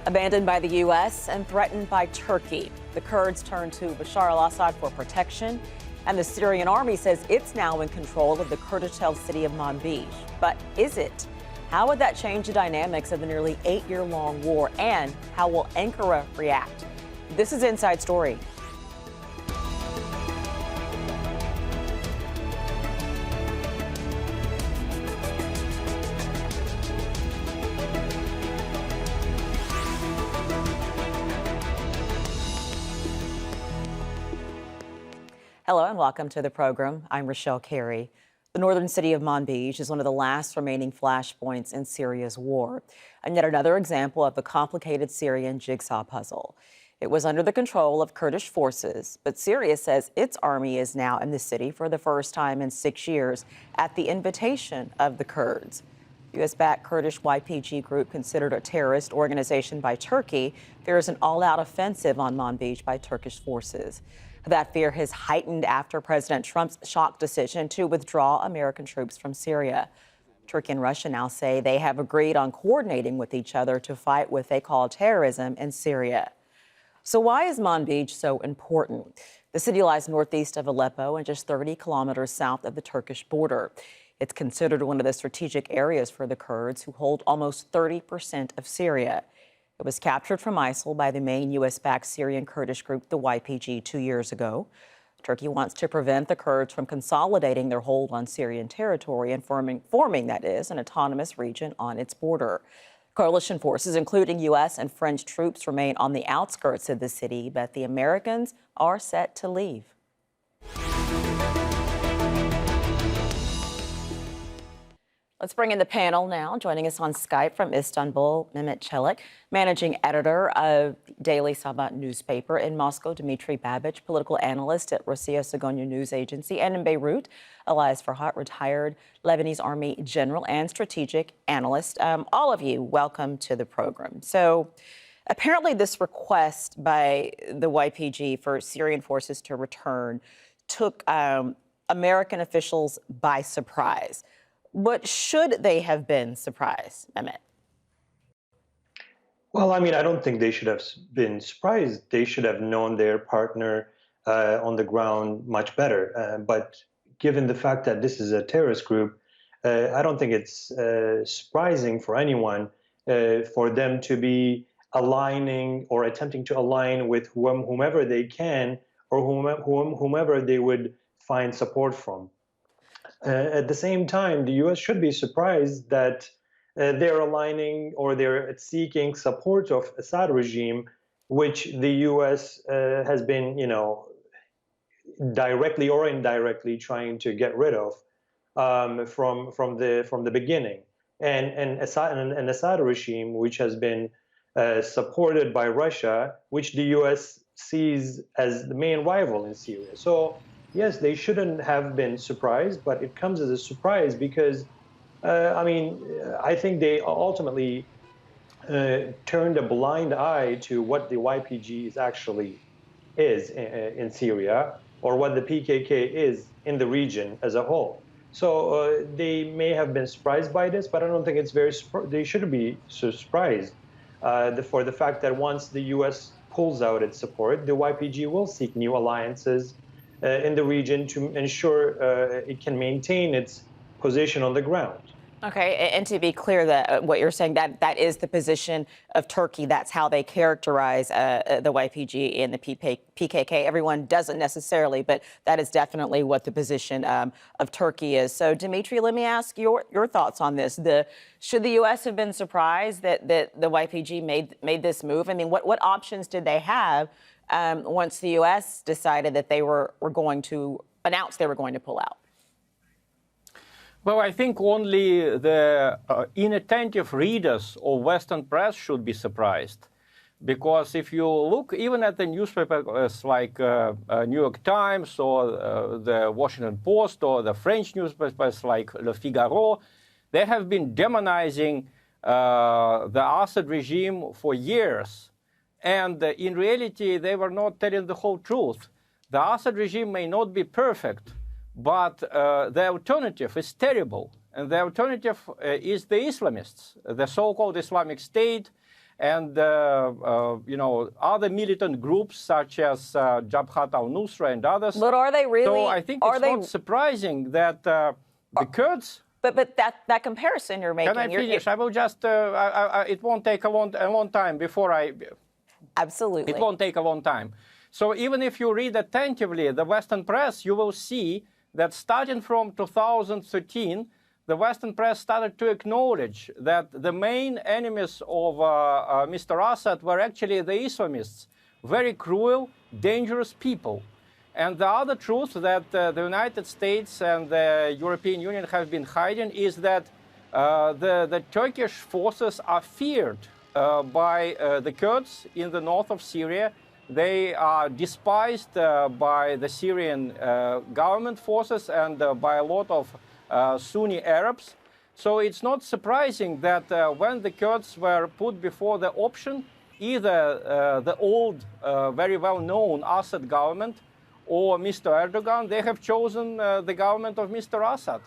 Abandoned by the U.S. and threatened by Turkey, the Kurds turn to Bashar al-Assad for protection, and the Syrian army says it's now in control of the Kurdish-held city of Manbij. But is it? How would that change the dynamics of the nearly 8-year-long war, and how will Ankara react? This is Inside Story. Hello and welcome to the program. I'm Rochelle Carey. The northern city of Manbij is one of the last remaining flashpoints in Syria's war, and yet another example of the complicated Syrian jigsaw puzzle. It was under the control of Kurdish forces, but Syria says its army is now in the city for the first time in 6 years at the invitation of the Kurds. U.S.-backed Kurdish YPG group considered a terrorist organization by Turkey fears an all-out offensive on Manbij by Turkish forces. That fear has heightened after President Trump's shock decision to withdraw American troops from Syria. Turkey and Russia now say they have agreed on coordinating with each other to fight what they call terrorism in Syria. So why is Manbij so important? The city lies northeast of Aleppo and just 30 kilometers south of the Turkish border. It's considered one of the strategic areas for the Kurds, who hold almost 30% of Syria. It was captured from ISIL by the main U.S.-backed Syrian Kurdish group, the YPG, 2 years ago. Turkey wants to prevent the Kurds from consolidating their hold on Syrian territory and forming that is, an autonomous region on its border. Coalition forces, including U.S. and French troops, remain on the outskirts of the city, but the Americans are set to leave. Let's bring in the panel now. Joining us on Skype from Istanbul, Mehmet Çelik, managing editor of Daily Sabah newspaper in Moscow, Dmitry Babich, political analyst at Rossiya Sagonya News Agency, and in Beirut, Elias Farhat, retired Lebanese Army general and strategic analyst. All of you, welcome to the program. So apparently this request by the YPG for Syrian forces to return took American officials by surprise. But should they have been surprised, Mehmet? Well, I mean, I don't think they should have been surprised. They should have known their partner on the ground much better. But given the fact that this is a terrorist group, I don't think it's surprising for anyone for them to be aligning or attempting to align with whomever they can or whomever they would find support from. At the same time, the U.S. should be surprised that they're aligning or they're seeking support of Assad regime, which the U.S. has been, directly or indirectly trying to get rid of from the beginning, and Assad regime, which has been supported by Russia, which the U.S. sees as the main rival in Syria. So. Yes, they shouldn't have been surprised, but it comes as a surprise because, I think they ultimately turned a blind eye to what the YPG actually is in Syria, or what the PKK is in the region as a whole. So they may have been surprised by this, but I don't think it's they shouldn't be surprised for the fact that once the U.S. pulls out its support, the YPG will seek new alliances in the region to ensure it can maintain its position on the ground. Okay, and to be clear, that what you're saying, that is the position of Turkey. That's how they characterize the YPG and the PKK. Everyone doesn't necessarily, but that is definitely what the position of Turkey is. So, Dmitry, let me ask your thoughts on this. Should the U.S. have been surprised that the YPG made this move? I mean, what options did they have once the U.S. decided that they were going to announce they were going to pull out? Well, I think only the inattentive readers of Western press should be surprised. Because if you look even at the newspapers like New York Times or the Washington Post or the French newspapers like Le Figaro, they have been demonizing the Assad regime for years. And in reality, they were not telling the whole truth. The Assad regime may not be perfect, but the alternative is terrible. And the alternative is the Islamists, the so-called Islamic State, and other militant groups such as Jabhat al-Nusra and others. But are they really? So I think it's not surprising that the Kurds. But that comparison you're making. Can I finish? I will just. It won't take a long time before I. Absolutely. It won't take a long time. So even if you read attentively the Western press, you will see that starting from 2013, the Western press started to acknowledge that the main enemies of Mr. Assad were actually the Islamists, very cruel, dangerous people. And the other truth that the United States and the European Union have been hiding is that the Turkish forces are feared by the Kurds in the north of Syria. They are despised by the Syrian government forces and by a lot of Sunni Arabs. So it's not surprising that when the Kurds were put before the option, either the old, very well-known Assad government or Mr. Erdogan, they have chosen the government of Mr. Assad.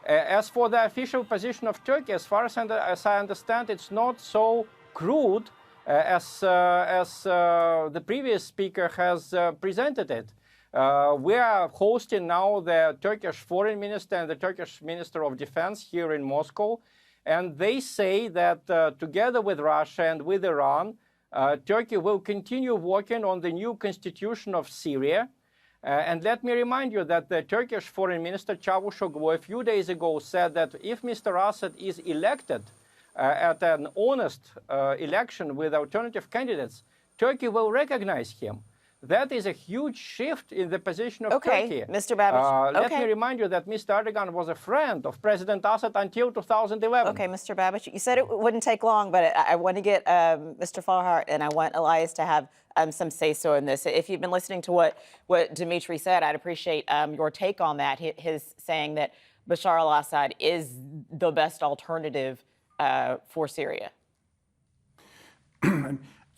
As for the official position of Turkey, as far as I understand, it's not so crude as the previous speaker has presented it. We are hosting now the Turkish foreign minister and the Turkish minister of defense here in Moscow, and they say that together with Russia and with Iran, Turkey will continue working on the new constitution of Syria. And let me remind you that the Turkish foreign minister Çavuşoğlu a few days ago said that if Mr. Assad is elected at an honest election with alternative candidates, Turkey will recognize him. That is a huge shift in the position of Turkey. Mr. Babic. Let me remind you that Mr. Erdogan was a friend of President Assad until 2011. Okay, Mr. Babic, you said it wouldn't take long, but I want to get Mr. Farhart and I want Elias to have some say-so in this. If you've been listening to what Dimitri said, I'd appreciate your take on that, his saying that Bashar al-Assad is the best alternative for Syria.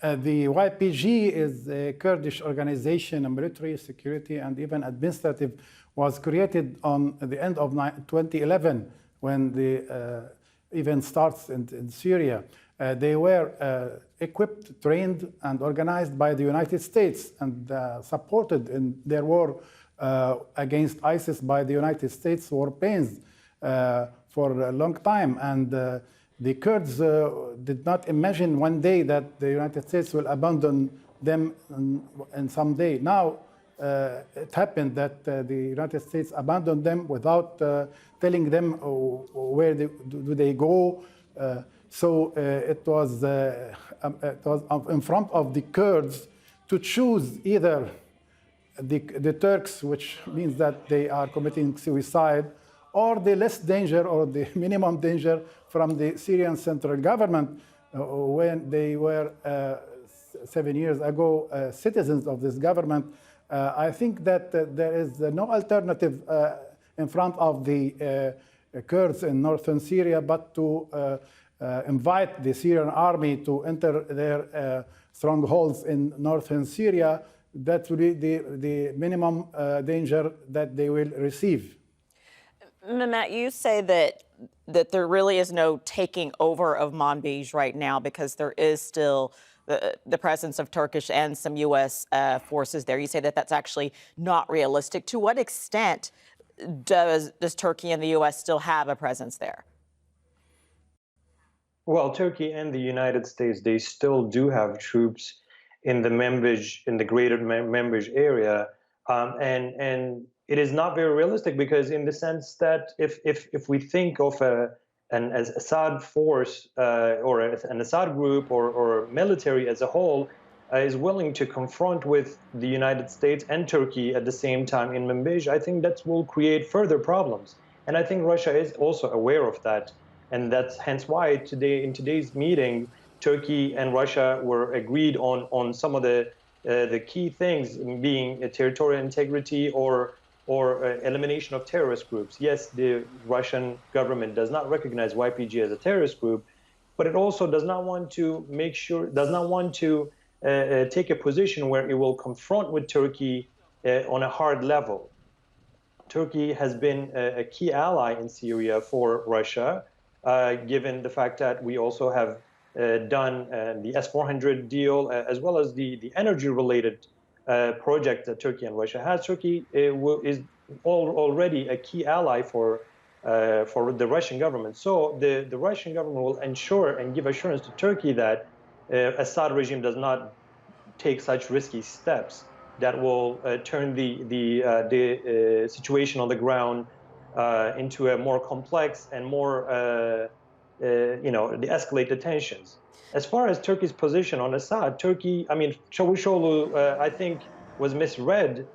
The YPG is a Kurdish organization, a military, security, and even administrative, was created on the end of 2011 when the event starts in Syria. They were equipped, trained, and organized by the United States and supported in their war against ISIS by the United States war pains for a long time. And the Kurds did not imagine one day that the United States will abandon them in some day. Now it happened that the United States abandoned them without telling them where do they go. So it was in front of the Kurds to choose either the Turks, which means that they are committing suicide, or the less danger or the minimum danger from the Syrian central government when they were 7 years ago citizens of this government. I think that there is no alternative in front of the Kurds in northern Syria but to invite the Syrian army to enter their strongholds in northern Syria. That will be the minimum danger that they will receive. Mehmet, you say that there really is no taking over of Manbij right now because there is still the presence of Turkish and some U.S. Forces there. You say that that's actually not realistic. To what extent does Turkey and the U.S. still have a presence there? Well, Turkey and the United States, they still do have troops in the Manbij, in the greater Manbij area, and it is not very realistic because in the sense that if we think of an Assad force or an Assad group or military as a whole is willing to confront with the United States and Turkey at the same time in Manbij, I think that will create further problems. And I think Russia is also aware of that. And that's hence why today, in today's meeting, Turkey and Russia were agreed on some of the key things, being territorial integrity or elimination of terrorist groups. Yes, the Russian government does not recognize YPG as a terrorist group, but it also does not want to take a position where it will confront with Turkey on a hard level. Turkey has been a key ally in Syria for Russia, given the fact that we also have done, the S-400 deal, as well as the energy-related project that Turkey and Russia has. Turkey is already a key ally for the Russian government. So the Russian government will ensure and give assurance to Turkey that Assad regime does not take such risky steps that will turn the situation on the ground into a more complex and more, de-escalate the tensions. As far as Turkey's position on Assad, Turkey, I mean, Çavuşoğlu, I think, was misread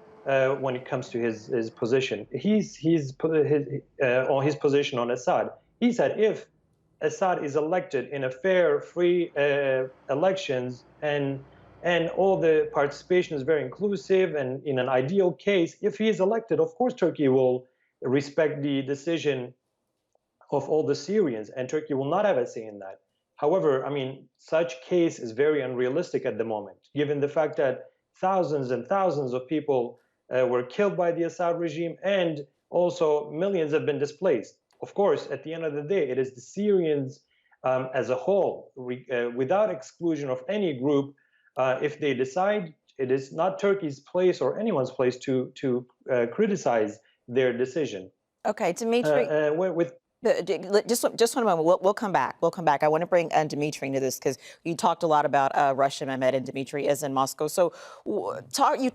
when it comes to his position. On his position on Assad. He said if Assad is elected in a fair, free elections and all the participation is very inclusive, and in an ideal case, if he is elected, of course, Turkey will respect the decision of all the Syrians, and Turkey will not have a say in that. However, I mean, such case is very unrealistic at the moment, given the fact that thousands and thousands of people were killed by the Assad regime, and also millions have been displaced. Of course, at the end of the day, it is the Syrians as a whole, without exclusion of any group. If they decide, it is not Turkey's place or anyone's place to criticize their decision. Okay, Dimitri. Just one moment. We'll come back. We'll come back. I want to bring Dimitri into this because you talked a lot about Russia, Mehmet, and Dimitri is in Moscow. So you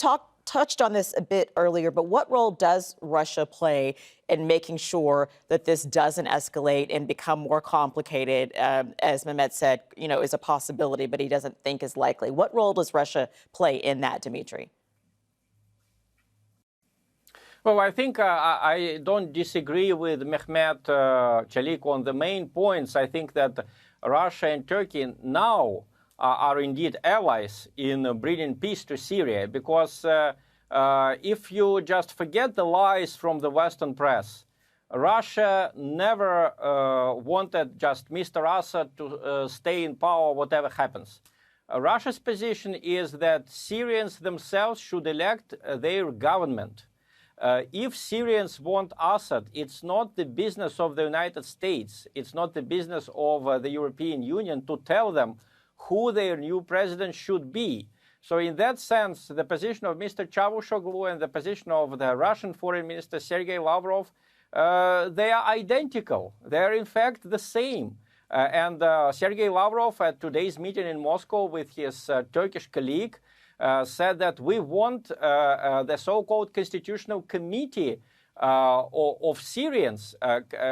touched on this a bit earlier, but what role does Russia play in making sure that this doesn't escalate and become more complicated, as Mehmet said, is a possibility, but he doesn't think is likely? What role does Russia play in that, Dimitri? Well, I think I don't disagree with Mehmet Çelik on the main points. I think that Russia and Turkey now are indeed allies in bringing peace to Syria, because if you just forget the lies from the Western press, Russia never wanted just Mr. Assad to stay in power whatever happens. Russia's position is that Syrians themselves should elect their government. If Syrians want Assad, it's not the business of the United States, it's not the business of the European Union to tell them who their new president should be. So in that sense, the position of Mr. Çavuşoğlu and the position of the Russian Foreign Minister Sergei Lavrov, they are identical. They are in fact the same. And Sergei Lavrov at today's meeting in Moscow with his Turkish colleague said that we want the so-called Constitutional Committee of Syrians,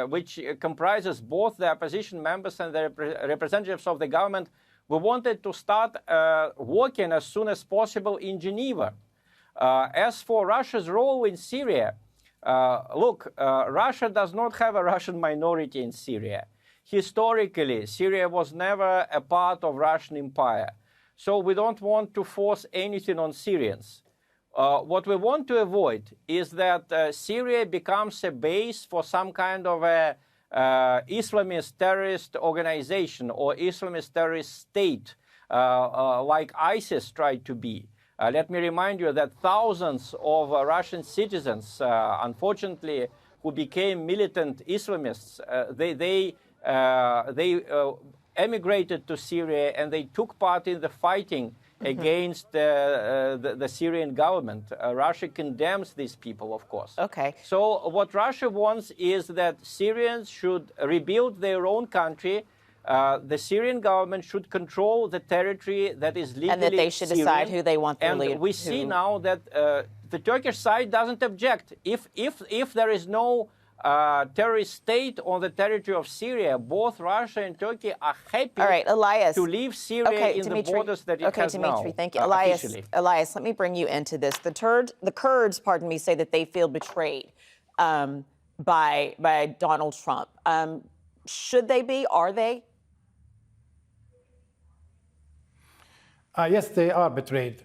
which comprises both the opposition members and the representatives of the government. We wanted to start working as soon as possible in Geneva. As for Russia's role in Syria, look, Russia does not have a Russian minority in Syria. Historically, Syria was never a part of Russian Empire. So we don't want to force anything on Syrians. What we want to avoid is that Syria becomes a base for some kind of a Islamist terrorist organization or Islamist terrorist state like ISIS tried to be. Let me remind you that thousands of Russian citizens, unfortunately, who became militant Islamists, they emigrated to Syria and they took part in the fighting against the Syrian government. Russia condemns these people, of course. Okay. So what Russia wants is that Syrians should rebuild their own country. The Syrian government should control the territory that is legally and that they should Syrian. Decide who they want their leader. And we see now that the Turkish side doesn't object. If there is no terrorist state on the territory of Syria, both Russia and Turkey are happy to leave Syria in Dimitri, the borders that it has Dimitri, now. Thank you. Elias, let me bring you into this. The Kurds, say that they feel betrayed by Donald Trump. Should they be? Are they? Yes, they are betrayed.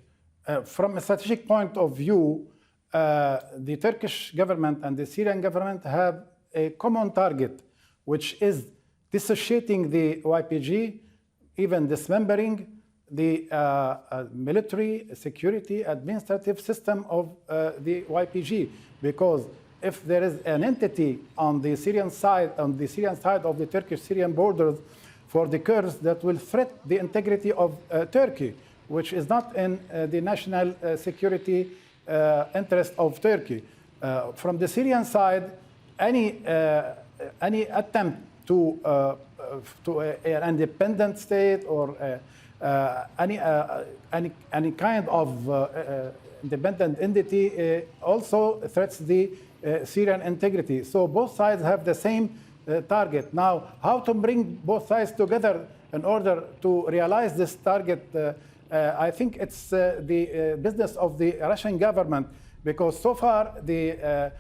From a strategic point of view, the Turkish government and the Syrian government have a common target, which is dissociating the YPG, even dismembering the military, security, administrative system of the YPG. Because if there is an entity on the Syrian side of the Turkish-Syrian borders for the Kurds that will threaten the integrity of Turkey, which is not in the national security interest of Turkey. From the Syrian side, any attempt to an independent state or any kind of independent entity also threats the Syrian integrity. So both sides have the same target. Now, how to bring both sides together in order to realize this target, I think it's the business of the Russian government, because so far the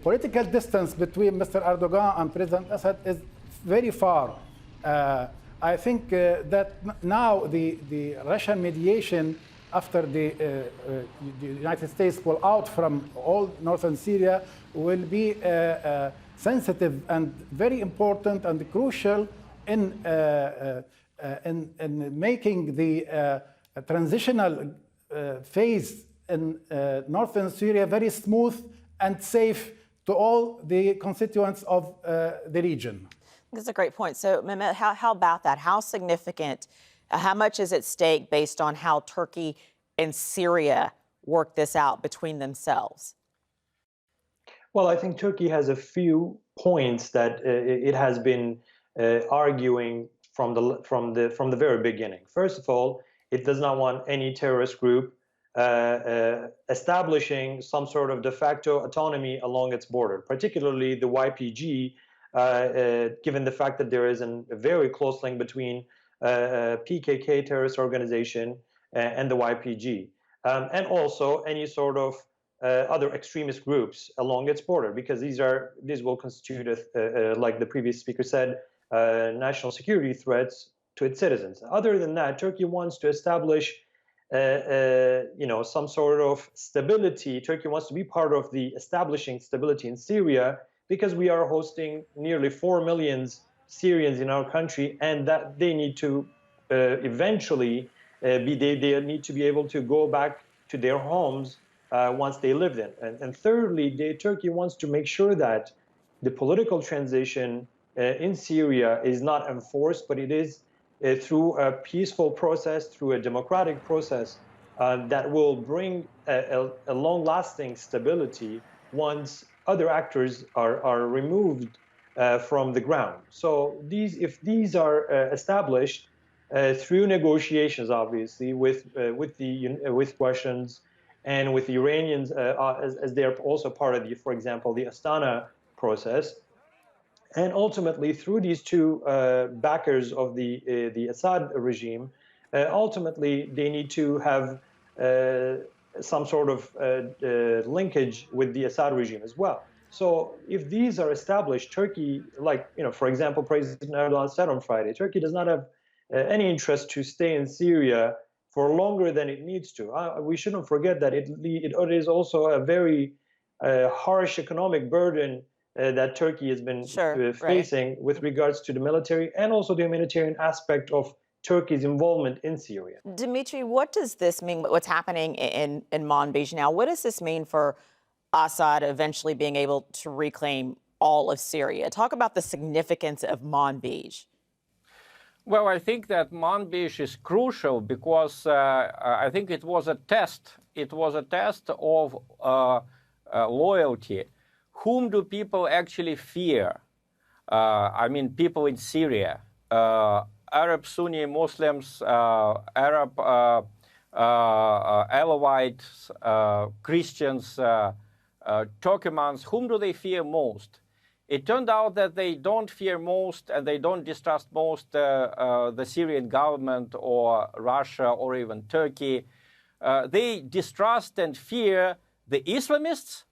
political distance between Mr. Erdogan and President Assad is very far. I think that now the Russian mediation, after the United States pull out from all northern Syria, will be sensitive and very important and crucial in making the transitional phase in northern Syria very smooth and safe to all the constituents of the region. That's a great point. So, Mehmet, how about that? How significant, how much is at stake based on how Turkey and Syria work this out between themselves? Well, I think Turkey has a few points that it has been arguing from the very beginning. First of all, it does not want any terrorist group establishing some sort of de facto autonomy along its border, particularly the YPG, given the fact that there is a very close link between PKK terrorist organization and the YPG, and also any sort of other extremist groups along its border, because these will constitute, like the previous speaker said, national security threats to its citizens. Other than that, Turkey wants to establish some sort of stability. Turkey wants to be part of the establishing stability in Syria, because we are hosting nearly 4 million Syrians in our country, and that they need to eventually they need to be able to go back to their homes once they lived in. And thirdly, Turkey wants to make sure that the political transition in Syria is not enforced, but it is through a peaceful process, through a democratic process that will bring a long-lasting stability once other actors are removed from the ground. So if these are established through negotiations, obviously, with Russians and with the Iranians, as they are also part of for example, the Astana process, and ultimately through these two backers of the Assad regime, ultimately they need to have some sort of linkage with the Assad regime as well. So if these are established, Turkey, for example, President Erdogan said on Friday, Turkey does not have any interest to stay in Syria for longer than it needs to. We shouldn't forget that it is also a very harsh economic burden that Turkey has been facing with regards to the military and also the humanitarian aspect of Turkey's involvement in Syria. Dimitri, what does this mean, what's happening in Manbij now? What does this mean for Assad eventually being able to reclaim all of Syria? Talk about the significance of Manbij. Well, I think that Manbij is crucial because I think it was a test. It was a test of loyalty. Whom do people actually fear? I mean, people in Syria, Arab Sunni Muslims, Arab Alawites, Christians, Turkmens. Whom do they fear most? It turned out that they don't fear most and they don't distrust most the Syrian government or Russia or even Turkey. They distrust and fear the Islamists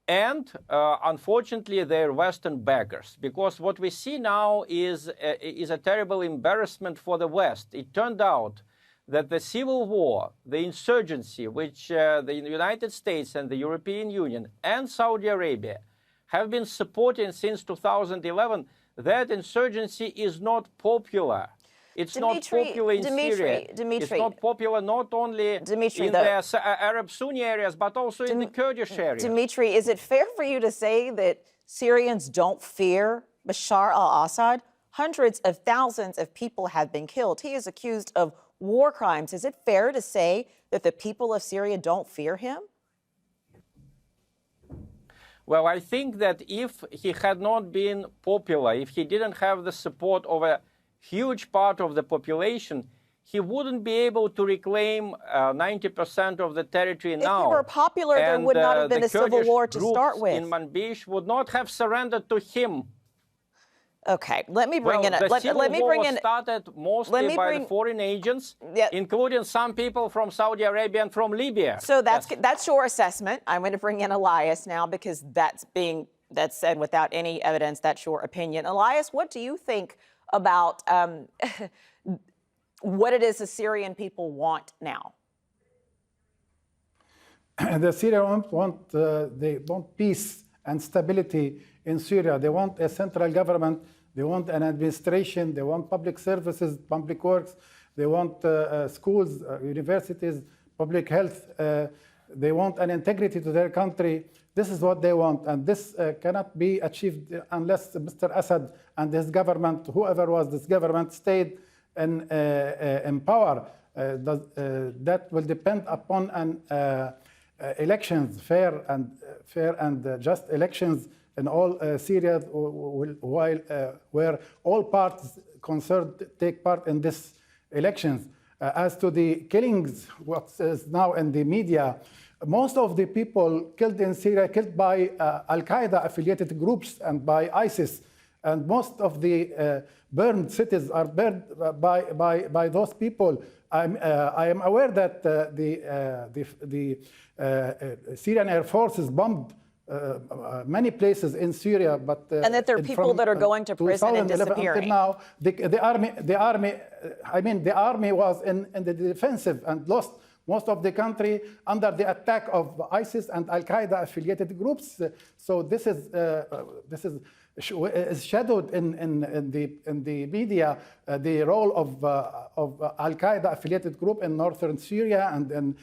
and, unfortunately, their Western backers. Because what we see now is a terrible embarrassment for the West. It turned out that the civil war, the insurgency, which the United States and the European Union and Saudi Arabia have been supporting since 2011, that insurgency is not popular. It's not popular in Syria. It's not popular not only in the Arab Sunni areas, but also in the Kurdish areas. Dimitri, is it fair for you to say that Syrians don't fear Bashar al-Assad? hundreds of thousands of people have been killed. He is accused of war crimes. Is it fair to say that the people of Syria don't fear him? Well, I think that if he had not been popular, if he didn't have the support of a huge part of the population, he wouldn't be able to reclaim 90% of the territory now. If he were popular, there would not have been a civil war to start with. In Manbij would not have surrendered to him. Okay, let me bring in. The civil war was started mostly by the foreign agents, including some people from Saudi Arabia and from Libya. So that's your assessment. I'm going to bring in Elias now because that's said without any evidence. That's your opinion, Elias. What do you think about what it is the Syrian people want now? The Syrians they want peace and stability in Syria. They want a central government. They want an administration. They want public services, public works. They want schools, universities, public health. They want an integrity to their country. This is what they want, and this cannot be achieved unless Mr. Assad and his government, whoever was this government, stayed in power. That will depend upon elections, fair and just elections in all Syria, where all parties concerned take part in these elections. As to the killings, what is now in the media, most of the people killed in Syria killed by Al-Qaeda affiliated groups and by ISIS. And most of the burned cities are burned by those people. I am aware that the Syrian Air Forces bombed many places in Syria, but and that there are people that are going to prison and disappearing. Until now, the army was in the defensive and lost most of the country under the attack of ISIS and Al-Qaeda affiliated groups. So this is shadowed in the media, the role of Al-Qaeda affiliated group in northern Syria and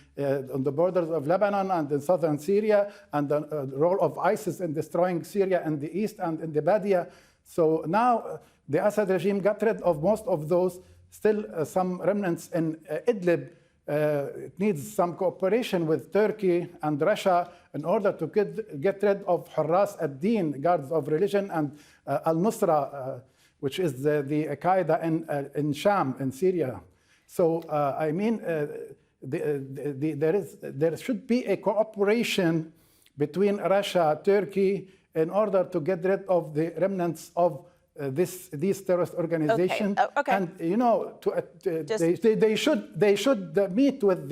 on the borders of Lebanon and in southern Syria, and the role of ISIS in destroying Syria in the east and in the Badia. So now the Assad regime got rid of most of those. Still some remnants in Idlib. It needs some cooperation with Turkey and Russia in order to get rid of Hurras ad-Din, guards of religion, and al-Nusra, which is the Al-Qaeda in Sham, in Syria. So, there should be a cooperation between Russia, Turkey, in order to get rid of the remnants of these terrorist organizations. Okay. And they should meet with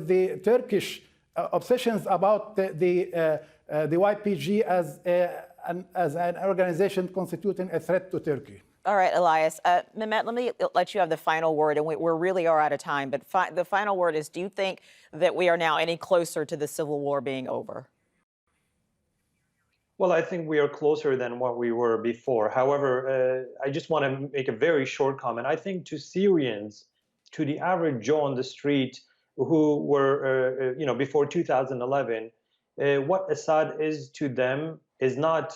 the Turkish obsessions about the YPG as an organization constituting a threat to Turkey. All right, Elias. Mehmet, let me let you have the final word, and we really are out of time. But the final word is: do you think that we are now any closer to the civil war being over? Well, I think we are closer than what we were before. However, I just want to make a very short comment. I think to Syrians, to the average Joe on the street who were, before 2011, what Assad is to them is not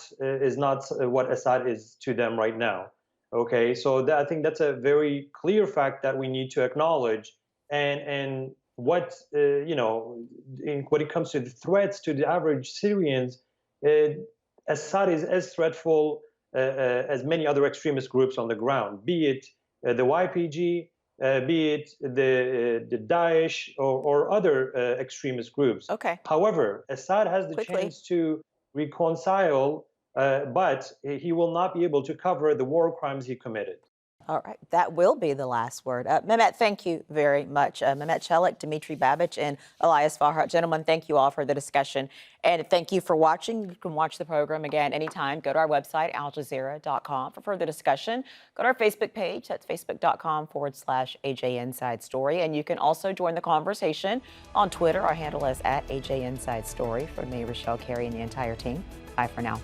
what Assad is to them right now. Okay, so I think that's a very clear fact that we need to acknowledge. And what when it comes to the threats to the average Syrians, Assad is as threatful as many other extremist groups on the ground, be it the YPG, be it the Daesh or other extremist groups. Okay. However, Assad has the chance to reconcile, but he will not be able to cover the war crimes he committed. All right, that will be the last word. Mehmet, thank you very much. Mehmet Çelik, Dmitry Babich, and Elias Farhat. Gentlemen, thank you all for the discussion. And thank you for watching. You can watch the program again anytime. Go to our website, aljazeera.com, for further discussion. Go to our Facebook page. That's facebook.com/AJ Inside Story. And you can also join the conversation on Twitter. Our handle is @AJ Inside Story. For me, Rochelle Carey, and the entire team. Bye for now.